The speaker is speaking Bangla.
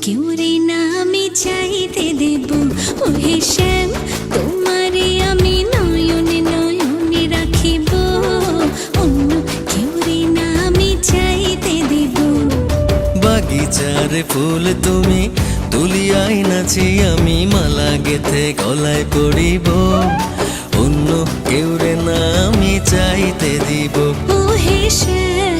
কেউ রে না আমি চাইতে দেব। ও হে শ্যাম, তোমারে আমি নয়নে নয়নে রাখিব, অন্য কেউ রে না আমি চাইতে দেব। বাগিচার ফুল তুমি তুলিয়াই নাচি আমি মালা গেথে গলায় পড়িব, অন্য কেউ রে না আমি চাইতে দিব। ও হে শ্যাম,